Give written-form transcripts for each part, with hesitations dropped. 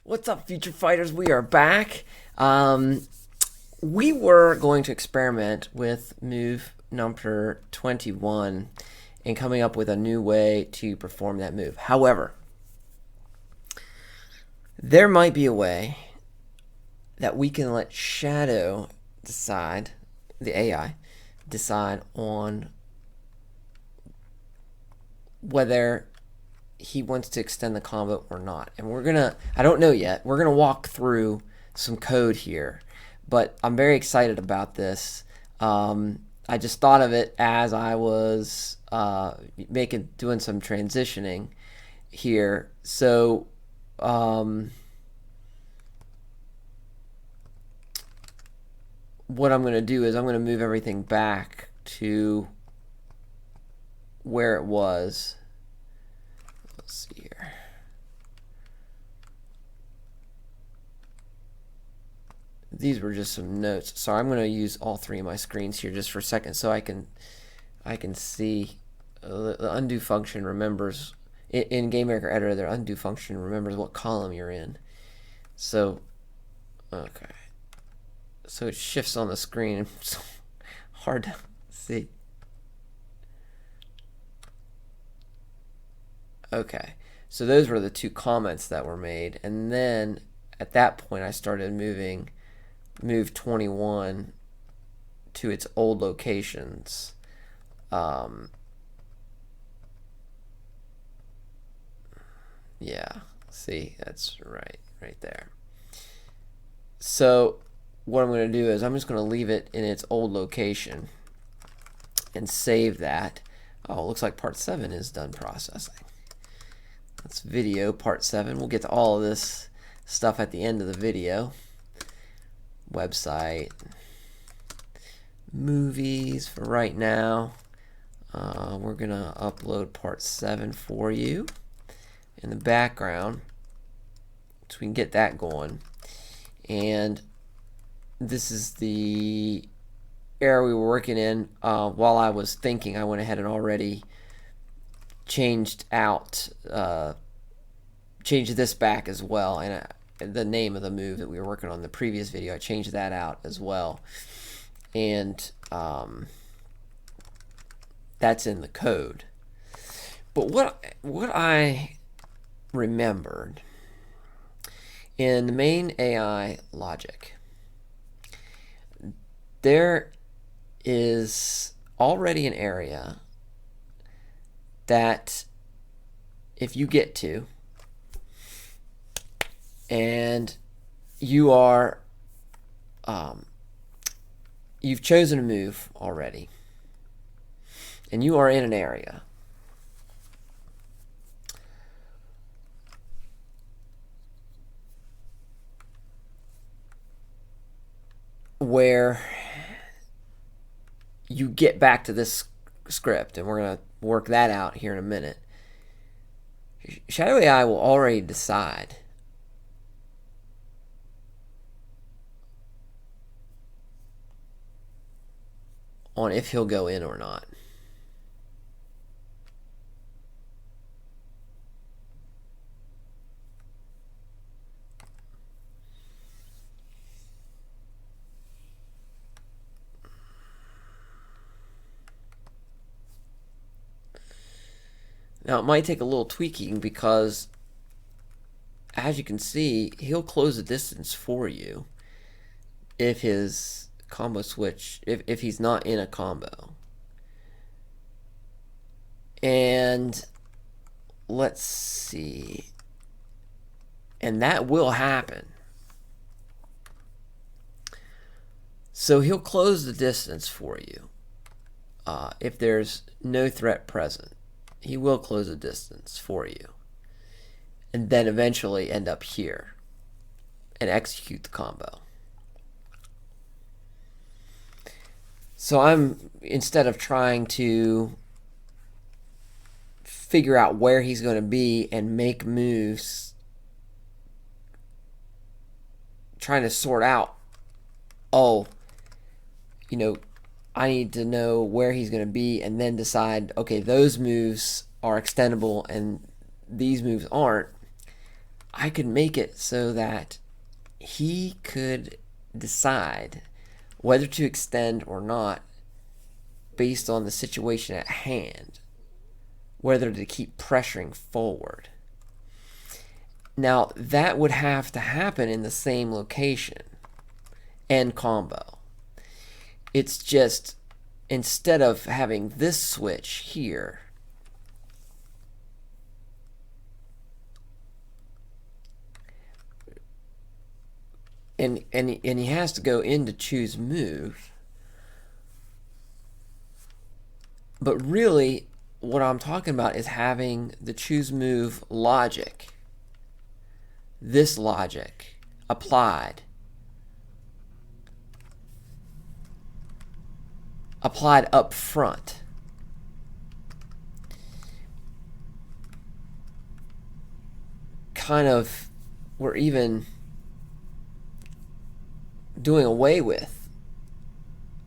What's up, future fighters? We are back. We were going to experiment with move number 21 and coming up with a new way to perform that move. However, there might be a way that we can let Shadow decide, the AI, decide on whether he wants to extend the combo or not. And I don't know yet, we're gonna walk through some code here, but I'm very excited about this. I just thought of it as I was doing some transitioning here. So what I'm gonna do is I'm gonna move everything back to where it was. Let's see here. These were just some notes. So I'm going to use all three of my screens here just for a second so I can see the undo function remembers in GameMaker editor. The undo function remembers what column you're in. So okay. So it shifts on the screen. It's hard to see. Okay, so those were the two comments that were made, and then at that point I started move 21 to its old locations. Yeah, see, that's right there. So what I'm going to do is I'm just going to leave it in its old location and save that. Oh, it looks like part 7 is done processing. That's video part 7. We'll get to all of this stuff at the end of the video. Website, movies for right now. We're gonna upload part 7 for you in the background so we can get that going. And this is the area we were working in. While I was thinking, I went ahead and already changed this back as well, and the name of the move that we were working on in the previous video, I changed that out as well, and that's in the code. But what I remembered in the main AI logic, there is already an area that if you get to and you are you've chosen a move already and you are in an area where you get back to this script, and we're going to work that out here in a minute. Shadow AI will already decide on if he'll go in or not. Now, it might take a little tweaking because, as you can see, he'll close the distance for you if his combo switch, if he's not in a combo. And let's see. And that will happen. So he'll close the distance for you if there's no threat present. He will close a distance for you and then eventually end up here and execute the combo. So instead of trying to figure out where he's going to be and make moves, trying to sort out, I need to know where he's going to be and then decide, okay, those moves are extendable and these moves aren't. I could make it so that he could decide whether to extend or not based on the situation at hand, whether to keep pressuring forward. Now, that would have to happen in the same location and combo. It's just, instead of having this switch here, and he has to go into choose move, but really what I'm talking about is having the choose move logic, this logic applied up front. Kind of, we're even doing away with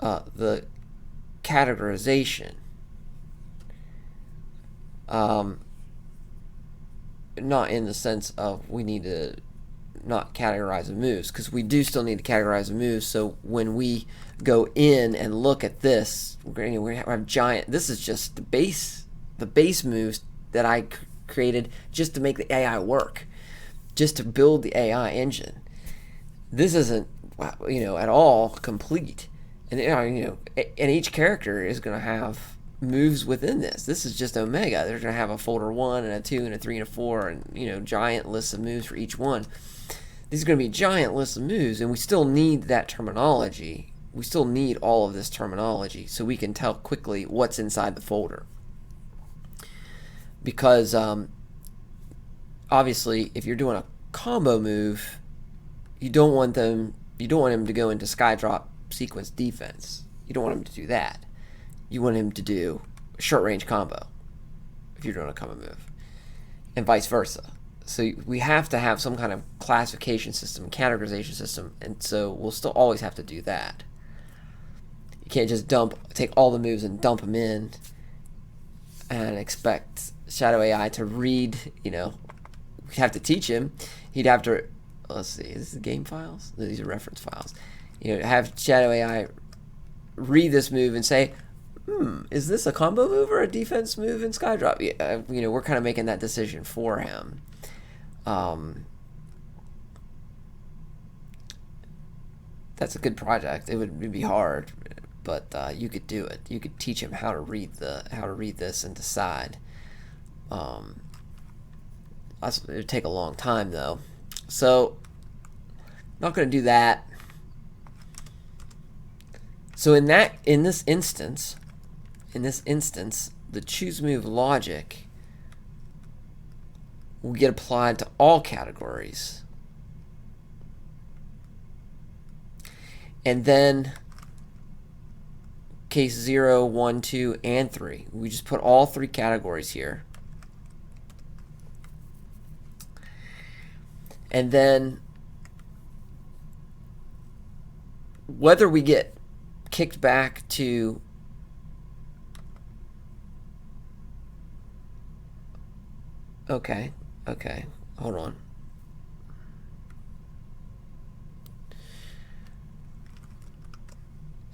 the categorization. Not in the sense of we need to not categorize the moves, because we do still need to categorize the moves. So when we go in and look at this, we have giant. This is just the base moves that I created just to make the AI work, just to build the AI engine. This isn't, at all complete, and and each character is going to have moves within this. This is just Omega. They're going to have a folder 1 and a 2 and a 3 and a 4, and giant lists of moves for each one. These are going to be giant lists of moves, and we still need that terminology. We still need all of this terminology so we can tell quickly what's inside the folder. Because obviously, if you're doing a combo move, you don't want him to go into Skydrop sequence defense. You don't want him to do that. You want him to do a short range combo if you're doing a combo move, and vice versa. So we have to have some kind of classification system, categorization system, and so we'll still always have to do that. You can't just take all the moves and dump them in and expect Shadow AI to read, we have to teach him. He'd have to, let's see, is this game files? No, these are reference files. Have Shadow AI read this move and say, is this a combo move or a defense move in Skydrop? We're kind of making that decision for him. That's a good project. It would be hard, but you could do it. You could teach him how to read this and decide. It would take a long time though, so not going to do that. So in this instance, the choose move logic will get applied to all categories. And then case 0, 1, 2, and 3. We just put all 3 categories here. And then whether we get kicked back to okay, hold on.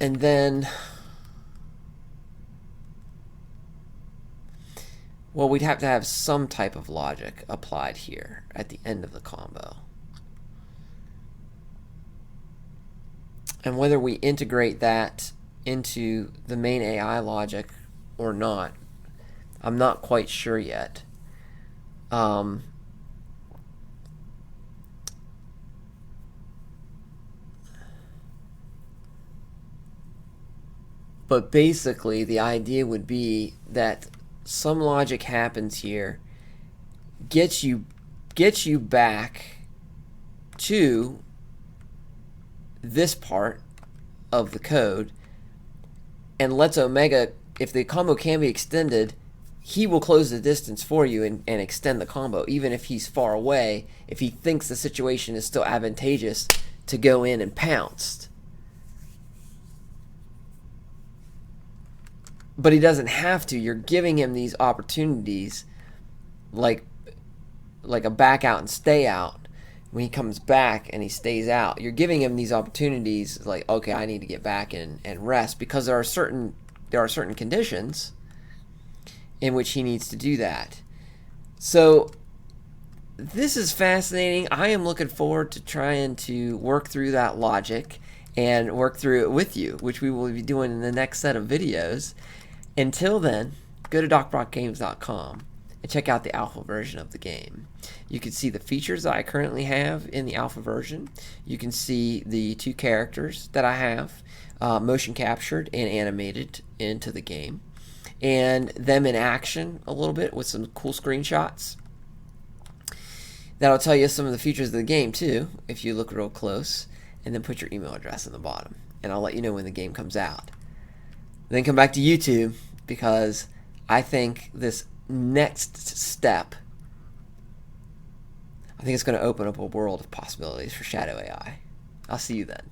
And then, well, we'd have to have some type of logic applied here at the end of the combo. And whether we integrate that into the main AI logic or not, I'm not quite sure yet. But basically, the idea would be that some logic happens here, gets you back to this part of the code, and lets Omega, if the combo can be extended, he will close the distance for you and extend the combo, even if he's far away, if he thinks the situation is still advantageous to go in and pounce. But he doesn't have to. You're giving him these opportunities, like like a back out and stay out. When he comes back and he stays out, you're giving him these opportunities like, okay, I need to get back and rest, because there are certain conditions in which he needs to do that. So this is fascinating. I am looking forward to trying to work through that logic and work through it with you, which we will be doing in the next set of videos. Until then, go to docbrockgames.com and check out the alpha version of the game. You can see the features that I currently have in the alpha version. You can see the 2 characters that I have motion captured and animated into the game, and them in action a little bit with some cool screenshots. That'll tell you some of the features of the game too, if you look real close, and then put your email address in the bottom, and I'll let you know when the game comes out. Then come back to YouTube, because I think this next step, I think it's going to open up a world of possibilities for Shadow AI. I'll see you then.